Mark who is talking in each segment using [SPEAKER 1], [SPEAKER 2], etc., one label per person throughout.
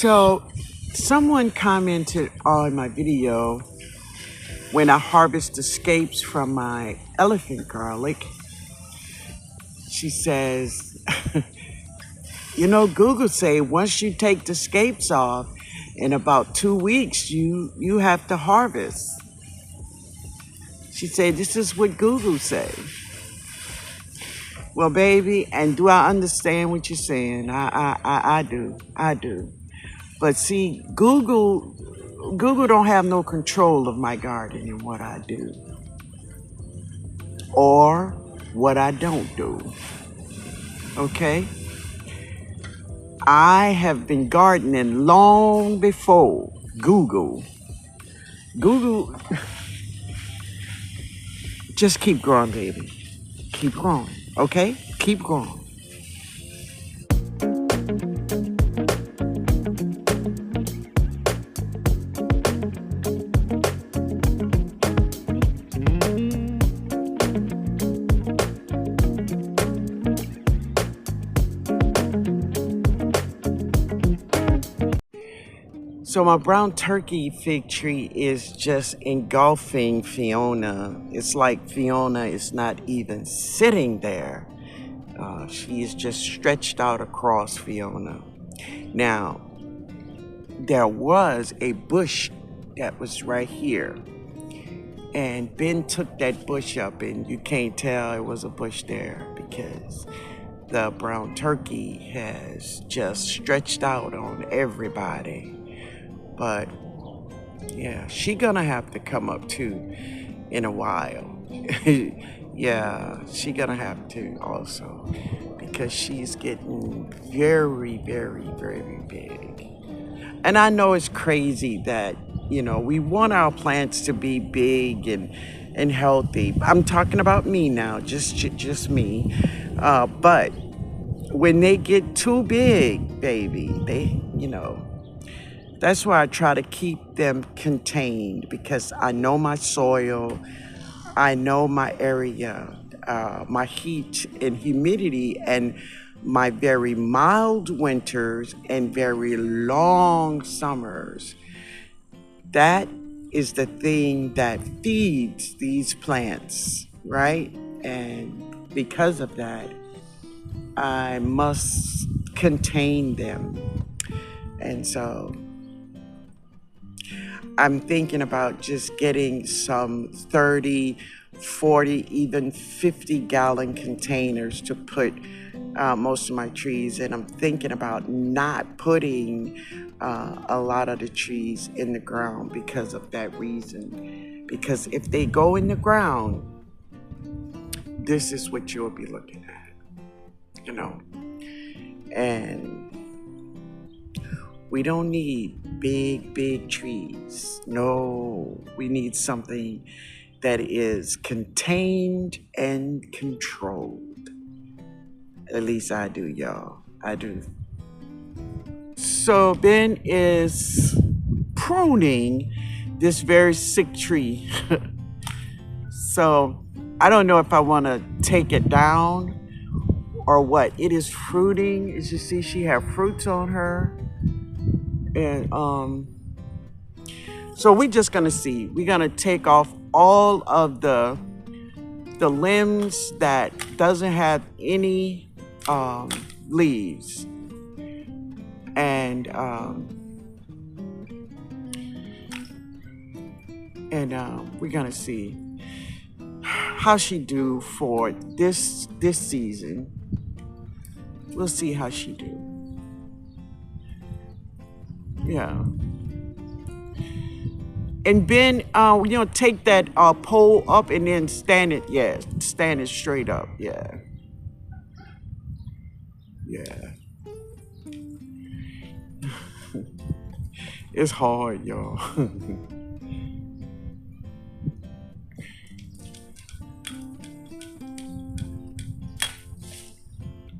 [SPEAKER 1] So someone commented on my video when I harvest escapes from my elephant garlic. She says, you know, Google say once you take the scapes off, in about 2 weeks, you have to harvest. She said, this is what Google say. Well, baby, and do I understand what you're saying? I do. But see, Google don't have no control of my garden and what I do. Or what I don't do. Okay? I have been gardening long before Google. Google, just keep growing, baby. Keep growing, okay? Keep growing. So my brown turkey fig tree is just engulfing Fiona. It's like Fiona is not even sitting there. She is just stretched out across Fiona. Now, there was a bush that was right here. And Ben took that bush up, and you can't tell it was a bush there because the brown turkey has just stretched out on everybody. But yeah, she gonna have to come up too in a while. Yeah, she gonna have to also because she's getting very, very, very big. And I know it's crazy that, you know, we want our plants to be big and healthy. I'm talking about me now, just me. But when they get too big, baby, they, you know, that's why I try to keep them contained because I know my soil, I know my area, my heat and humidity, and my very mild winters and very long summers. That is the thing that feeds these plants, right? And because of that, I must contain them. And so I'm thinking about just getting some 30, 40, even 50-gallon containers to put most of my trees. And I'm thinking about not putting a lot of the trees in the ground because of that reason. Because if they go in the ground, this is what you'll be looking at, you know. And we don't need big trees. No, we need something that is contained and controlled. At least I do, y'all. I do. So Ben is pruning this very sick tree. So I don't know if I want to take it down or what. It is fruiting. As you see, she have fruits on her. And so we're just gonna see. We're gonna take off all of the limbs that doesn't have any leaves, and we're gonna see how she do for this season. We'll see how she do. Yeah. And Ben, take that pole up and then stand it. Yeah, stand it straight up. Yeah. Yeah. It's hard, y'all.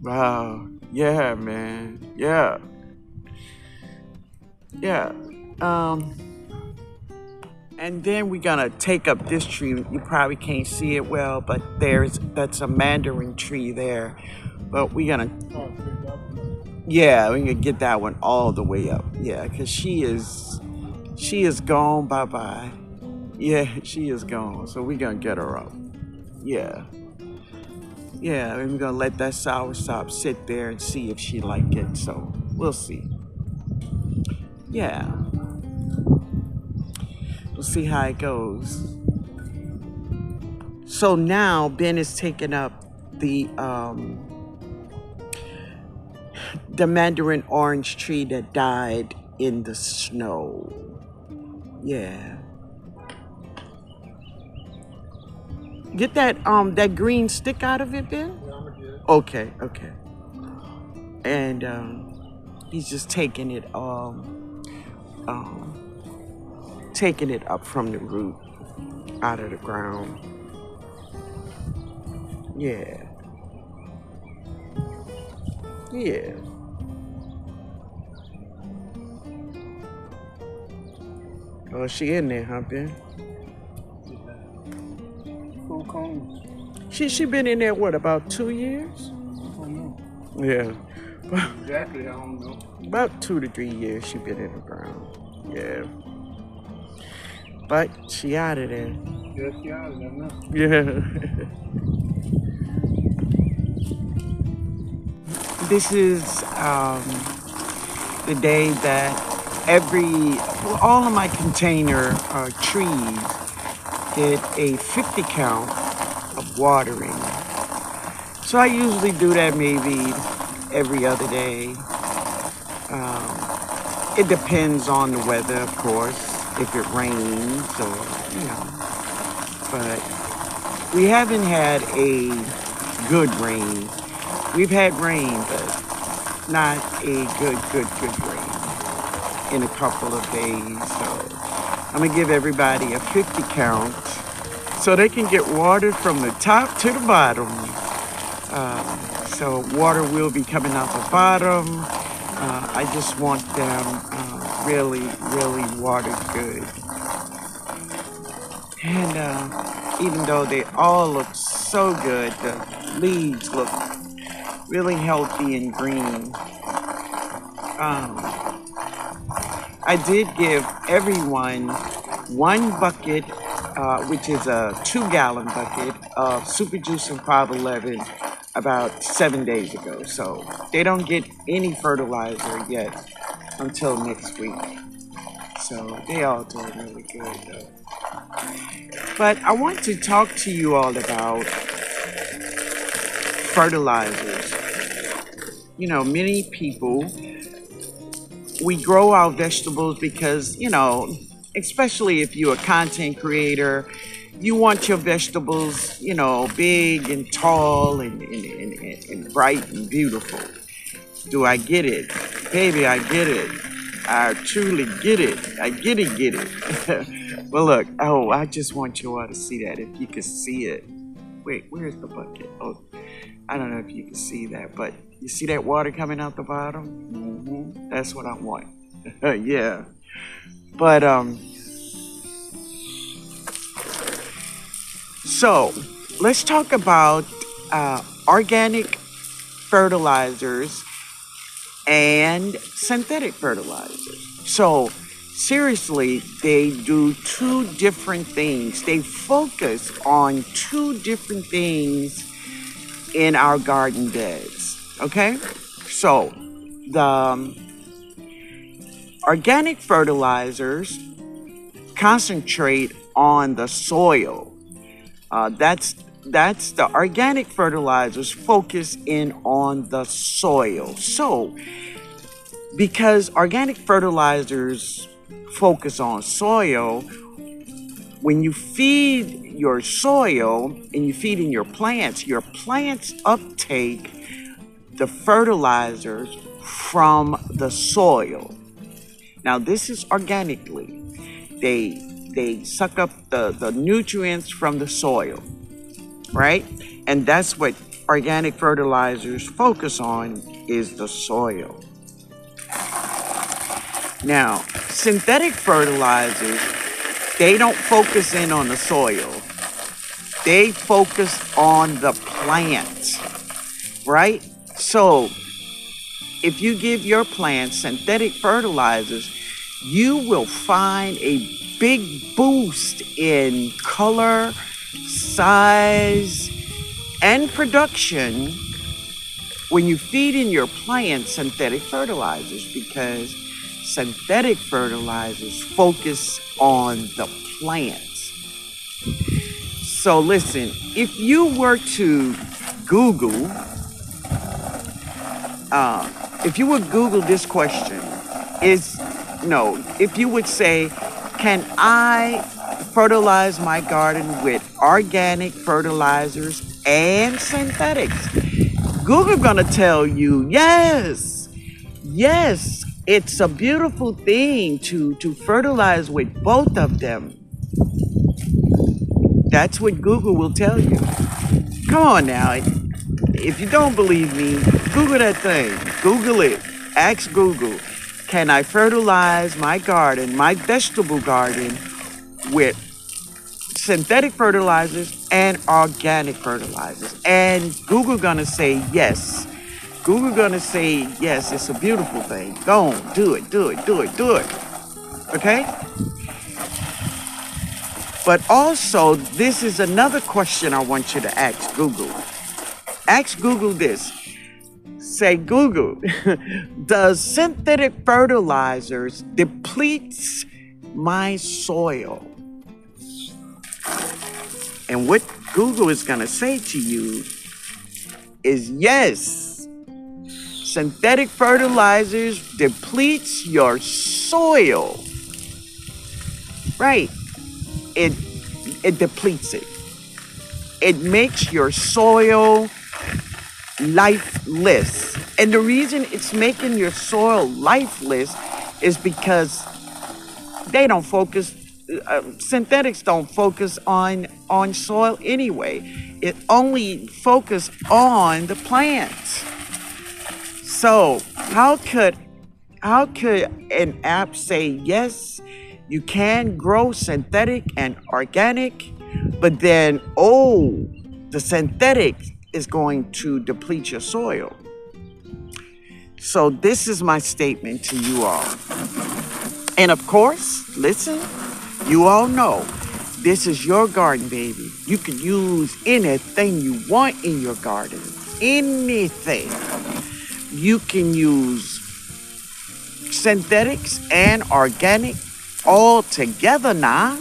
[SPEAKER 1] Wow. Yeah, man. Yeah. Yeah. And then we're gonna take up this tree. You probably can't see it well, but that's a mandarin tree there. But we're gonna Yeah, we can get that one all the way up. Yeah, because she is gone. Bye bye. Yeah, she is gone. So we're gonna get her up. Yeah. Yeah, and we're gonna let that soursop sit there and see if she like it. So we'll see. Yeah, we'll see how it goes. So now Ben is taking up the mandarin orange tree that died in the snow. Yeah. Get that green stick out of it, Ben? Okay, okay. And he's just taking it up from the root out of the ground. Yeah. Yeah. Oh, she in there, huh, Ben?
[SPEAKER 2] Who comes?
[SPEAKER 1] She been in there what, about 2 years?
[SPEAKER 2] I don't know.
[SPEAKER 1] Yeah.
[SPEAKER 2] Exactly, I don't know.
[SPEAKER 1] About 2 to 3 years she been in the ground. Yeah. But she out of there.
[SPEAKER 2] Yes, yeah, I don't know.
[SPEAKER 1] Yeah. This is the day that all of my container trees get a 50 count of watering. So I usually do that maybe every other day. It depends on the weather, of course, if it rains or, but we haven't had a good rain. We've had rain, but not a good rain in a couple of days. So I'm gonna give everybody a 50 count so they can get watered from the top to the bottom. So water will be coming out the bottom. I just want them really watered good. And even though they all look so good, the leaves look really healthy and green. I did give everyone 1 bucket, which is a 2-gallon bucket of Super Juice and 511 about 7 days ago. So they don't get any fertilizer yet until next week. So they all doing really good though. But I want to talk to you all about fertilizers. Many people, we grow our vegetables because, especially if you're a content creator, you want your vegetables, big and tall and bright and beautiful. Do I get it? Baby, I get it. I truly get it. I get it. Well, look. Oh, I just want you all to see that. If you could see it. Wait, where's the bucket? Oh, I don't know if you can see that, but you see that water coming out the bottom? Mm-hmm. That's what I want. Yeah. But, so let's talk about organic fertilizers and synthetic fertilizers. So seriously, they do 2 different things. They focus on 2 different things in our garden beds. Okay? So the organic fertilizers concentrate on the soil. That's the organic fertilizers focus in on the soil. So, because organic fertilizers focus on soil, when you feed your soil and you feed in your plants uptake the fertilizers from the soil. Now, this is organically. They suck up the nutrients from the soil, right? And that's what organic fertilizers focus on, is the soil. Now, synthetic fertilizers, they don't focus in on the soil. They focus on the plant, right? So if you give your plants synthetic fertilizers, you will find a big boost in color, size, and production when you feed in your plants synthetic fertilizers, because synthetic fertilizers focus on the plants. So listen, if you were to Google, if you would Google this question, if you would say, can I fertilize my garden with organic fertilizers and synthetics? Google gonna tell you, yes, it's a beautiful thing to fertilize with both of them. That's what Google will tell you. Come on now. If you don't believe me, Google that thing. Google it. Ask Google, can I fertilize my garden, my vegetable garden, with synthetic fertilizers and organic fertilizers? And Google gonna say yes. Google gonna say yes, it's a beautiful thing. Go on, do it. Okay? But also, this is another question I want you to ask Google. Ask Google this. Say, Google, does synthetic fertilizers depletes my soil? And what Google is going to say to you is yes. Synthetic fertilizers depletes your soil. Right. It depletes it. It makes your soil lifeless. And the reason it's making your soil lifeless is because they don't focus, synthetics don't focus on soil anyway. It only focuses on the plants. So how could an app say, yes, you can grow synthetic and organic, but then, the synthetic is going to deplete your soil? So this is my statement to you all. And of course, listen, you all know, this is your garden, baby. You can use anything you want in your garden. Anything. You can use synthetics and organic all together now.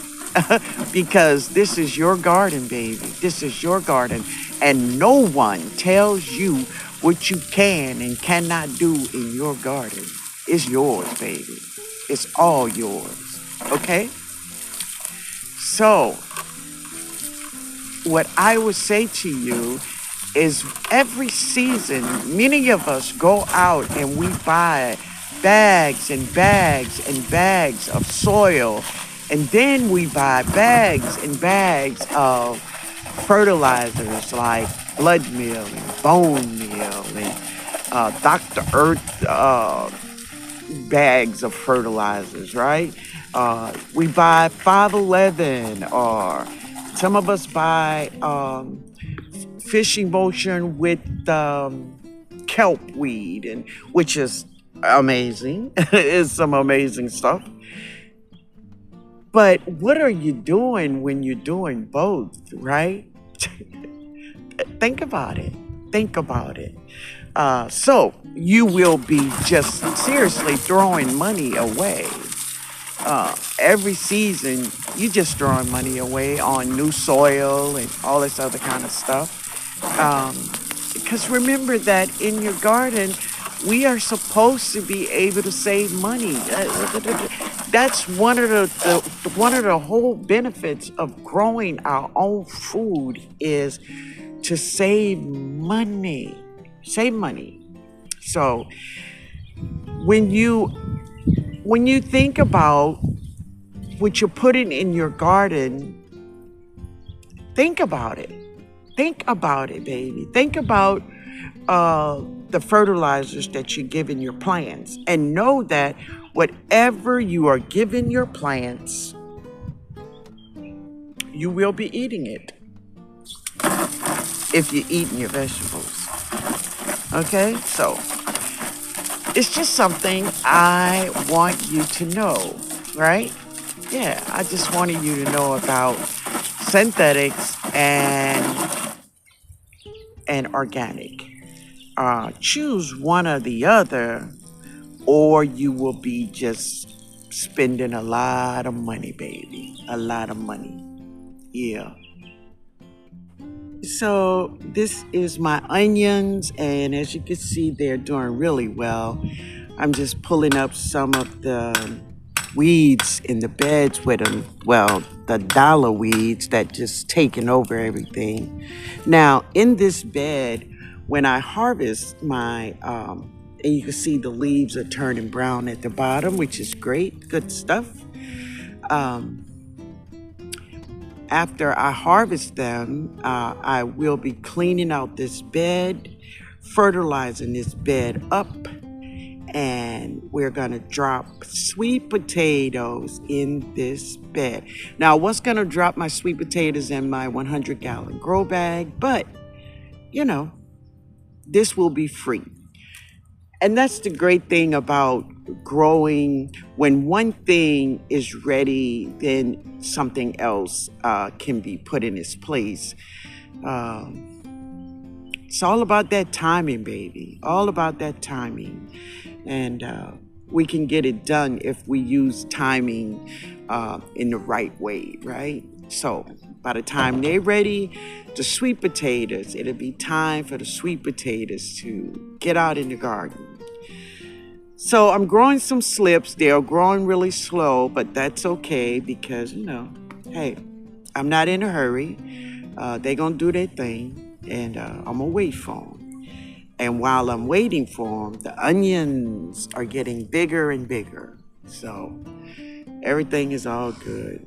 [SPEAKER 1] Because this is your garden, baby. This is your garden. And no one tells you what you can and cannot do in your garden. It's yours, baby. It's all yours. Okay? So, what I would say to you is every season, many of us go out and we buy bags and bags and bags of soil. And then we buy bags and bags of fertilizers like blood meal and bone meal and Dr. Earth bags of fertilizers, right? We buy 511, or some of us buy fishing motion with kelp weed, and which is amazing. It's some amazing stuff. But what are you doing when you're doing both, right? Think about it. Think about it. So you will be just seriously throwing money away. Every season, you just throwing money away on new soil and all this other kind of stuff. Because remember that in your garden, we are supposed to be able to save money. That's one of the whole benefits of growing our own food, is to save money. Save money. So when you think about what you're putting in your garden, think about it. Think about it, baby. Think about the fertilizers that you're giving your plants, and know that whatever you are giving your plants, you will be eating it if you're eating your vegetables. Okay, so it's just something I want you to know, right? Yeah, I just wanted you to know about synthetics and organic. Choose one or the other, or you will be just spending a lot of money, baby. A lot of money. Yeah. So this is my onions, and as you can see, they're doing really well. I'm just pulling up some of the weeds in the beds with them. Well, the dollar weeds that just taking over everything. Now, in this bed, when I harvest my, and you can see the leaves are turning brown at the bottom, which is great, good stuff. Um, After I harvest them, I will be cleaning out this bed, fertilizing this bed up, and we're going to drop sweet potatoes in this bed. Now, I was going to drop my sweet potatoes in my 100-gallon grow bag, but you know, this will be free. And that's the great thing about growing. When one thing is ready, then something else can be put in its place. It's all about that timing, baby. All about that timing. And we can get it done if we use timing in the right way, right? So by the time they're ready, the sweet potatoes, it'll be time for the sweet potatoes to get out in the garden. So I'm growing some slips. They're growing really slow, but that's okay because, hey, I'm not in a hurry. They're going to do their thing, and I'm going to wait for them. And while I'm waiting for them, the onions are getting bigger and bigger. So everything is all good.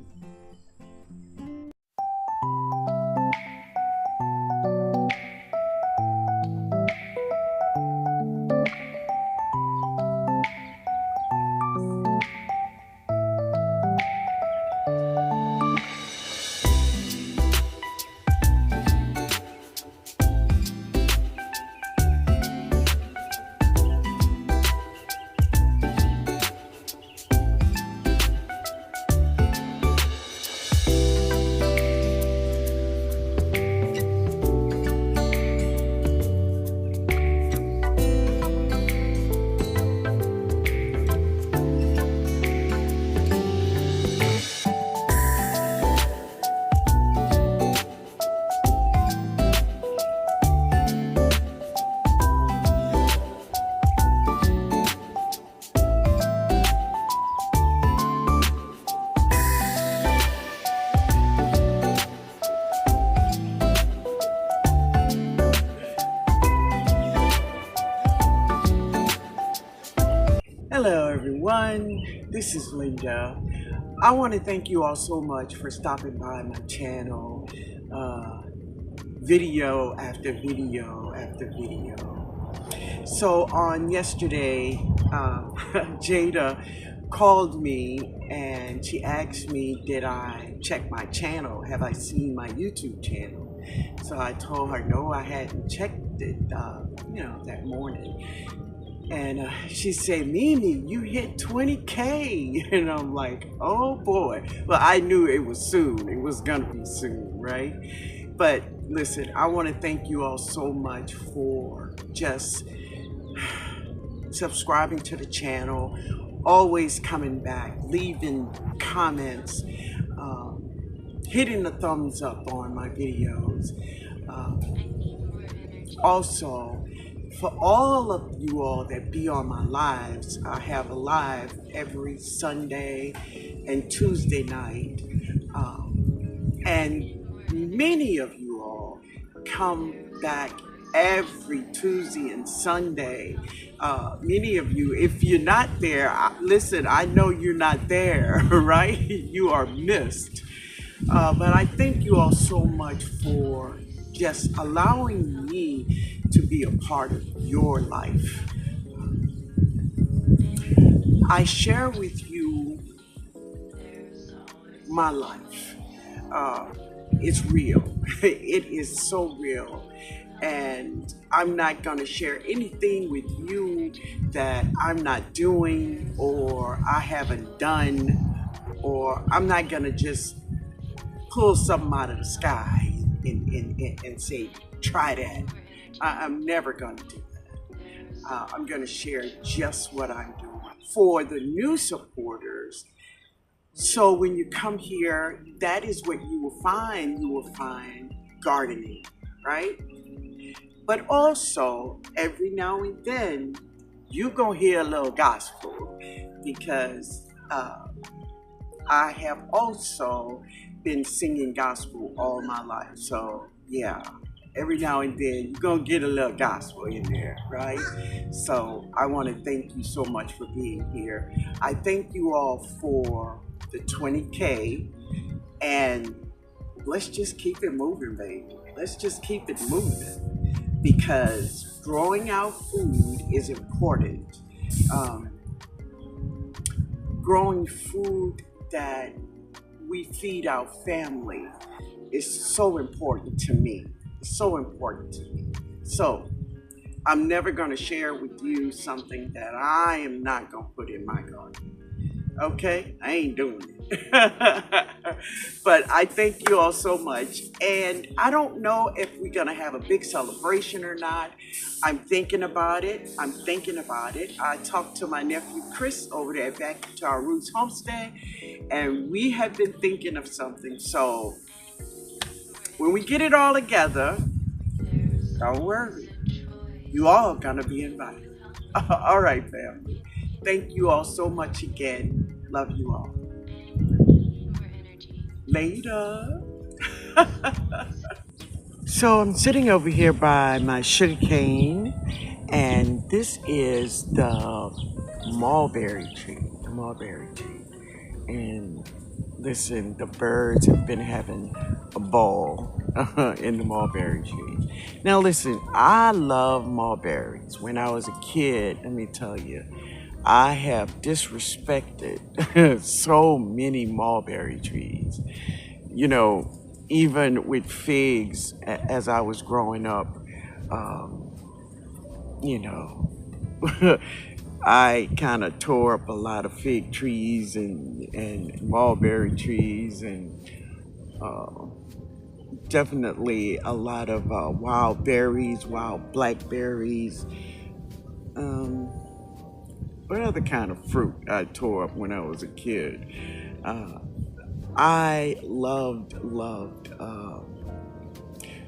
[SPEAKER 1] Hello, everyone. This is Linda. I want to thank you all so much for stopping by my channel, video after video after video. So on yesterday, Jada called me and she asked me, did I check my channel? Have I seen my YouTube channel? So I told her, no, I hadn't checked it, that morning. And she said, Mimi, you hit 20K. And I'm like, oh boy. Well, I knew it was soon. It was going to be soon, right? But listen, I want to thank you all so much for just subscribing to the channel, always coming back, leaving comments, hitting the thumbs up on my videos. Also, for all of you all that be on my lives, I have a live every Sunday and Tuesday night. And many of you all come back every Tuesday and Sunday. Many of you, if you're not there, listen, I know you're not there, right? You are missed. But I thank you all so much for just allowing me to be a part of your life. I share with you my life. It's real. It is so real. And I'm not going to share anything with you that I'm not doing or I haven't done, or I'm not going to just pull something out of the sky and say, try that. I'm never going to do that. I'm going to share just what I'm doing. For the new supporters, so when you come here, that is what you will find. You will find gardening, right? But also, every now and then, you're going to hear a little gospel because I have also been singing gospel all my life. So, yeah, every now and then, you're going to get a little gospel in there, right? So, I want to thank you so much for being here. I thank you all for the 20K, and let's just keep it moving, baby. Let's just keep it moving, because growing our food is important. Growing food that we feed our family is so important to me. It's so important to me. So I'm never going to share with you something that I am not going to put in my garden. Okay, I ain't doing it. But I thank you all so much. And I don't know if we're going to have a big celebration or not. I'm thinking about it. I talked to my nephew Chris over there back to our Roots Homestead, and we have been thinking of something. So when we get it all together, don't worry. You all gonna be invited. All right, family. Thank you all so much again. Love you all. Later. So I'm sitting over here by my sugarcane, and this is the mulberry tree. The mulberry tree. And listen, the birds have been having a ball in the mulberry tree. Now listen, I love mulberries. When I was a kid, let me tell you, I have disrespected so many mulberry trees. You know, even with figs, as I was growing up, um, you know, I kind of tore up a lot of fig trees and mulberry trees, and uh, definitely a lot of wild berries, wild blackberries. Um, what other kind of fruit I tore up when I was a kid? Uh, I loved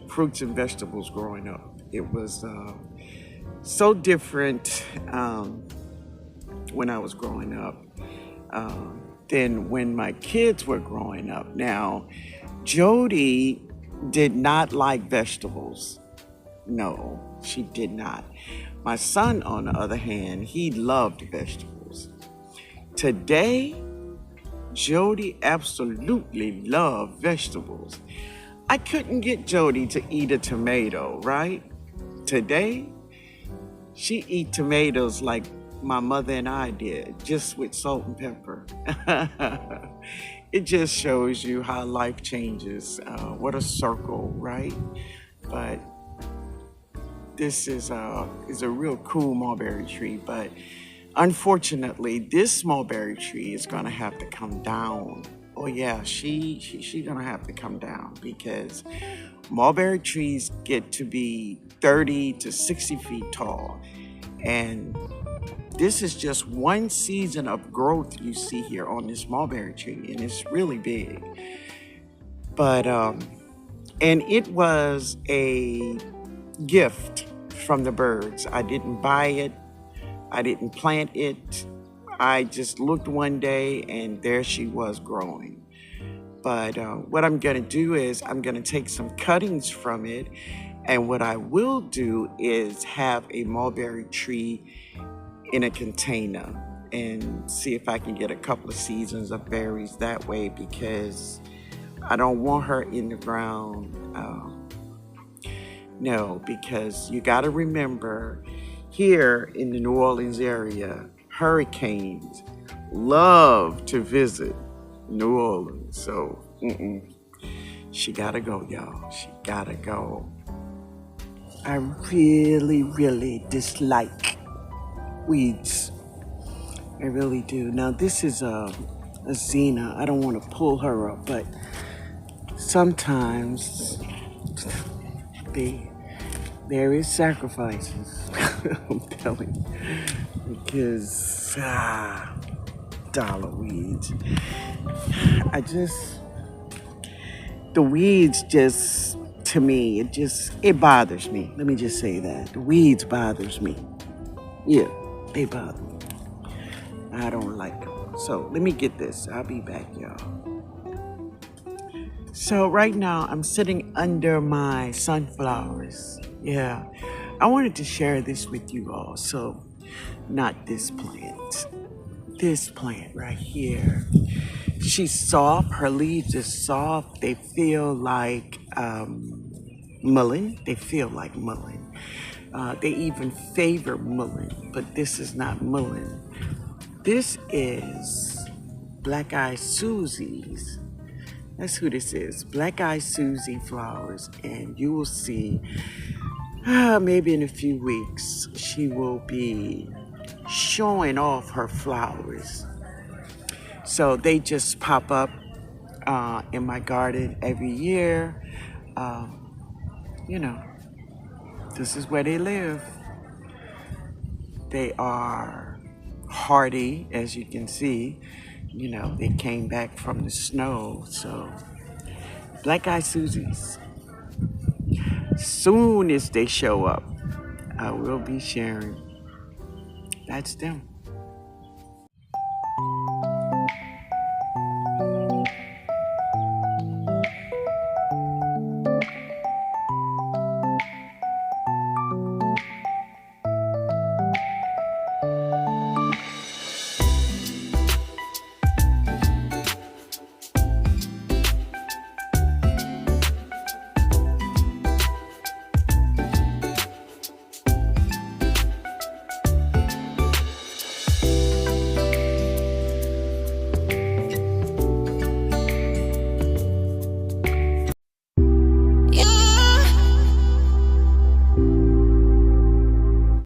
[SPEAKER 1] fruits and vegetables growing up. It was so different when I was growing up than when my kids were growing up. Now, Jody did not like vegetables. No, she did not. My son, on the other hand, he loved vegetables. Today, Jody absolutely loved vegetables. I couldn't get Jody to eat a tomato, right? Today, she eat tomatoes like my mother and I did, just with salt and pepper. It just shows you how life changes. What a circle, right? But this is a real cool mulberry tree, but unfortunately, this mulberry tree is gonna have to come down. Oh yeah, she gonna have to come down, because mulberry trees get to be 30 to 60 feet tall, and this is just one season of growth you see here on this mulberry tree, and it's really big. But and it was a gift from the birds. I didn't buy it. I didn't plant it. I just looked one day and there she was growing. But what I'm going to do is I'm going to take some cuttings from it. And what I will do is have a mulberry tree in a container and see if I can get a couple of seasons of berries that way, because I don't want her in the ground. No, because you got to remember, here in the New Orleans area, hurricanes love to visit New Orleans. So she got to go, y'all. She got to go. I really, really dislike weeds. I really do. Now this is a Xena. I don't want to pull her up, but sometimes there is sacrifices. I'm telling you, because dollar weeds. The weeds just, to me, it bothers me. Let me just say that the weeds bothers me. Yeah, they bother me. I don't like them. So let me get this. I'll be back, y'all. So right now I'm sitting under my sunflowers. Yeah, I wanted to share this with you all. So not this plant. This plant right here. She's soft. Her leaves are soft. They feel like mullein. They feel like mullein. They even favor mullein, but this is not mullein. This is Black Eyed Susie's. That's who this is. Black Eyed Susie flowers. And you will see, maybe in a few weeks, she will be showing off her flowers. So they just pop up in my garden every year. You know, this is where they live. They are hardy, as you can see. You know, they came back from the snow. So Black Eyed Susies. Soon as they show up, I will be sharing. That's them.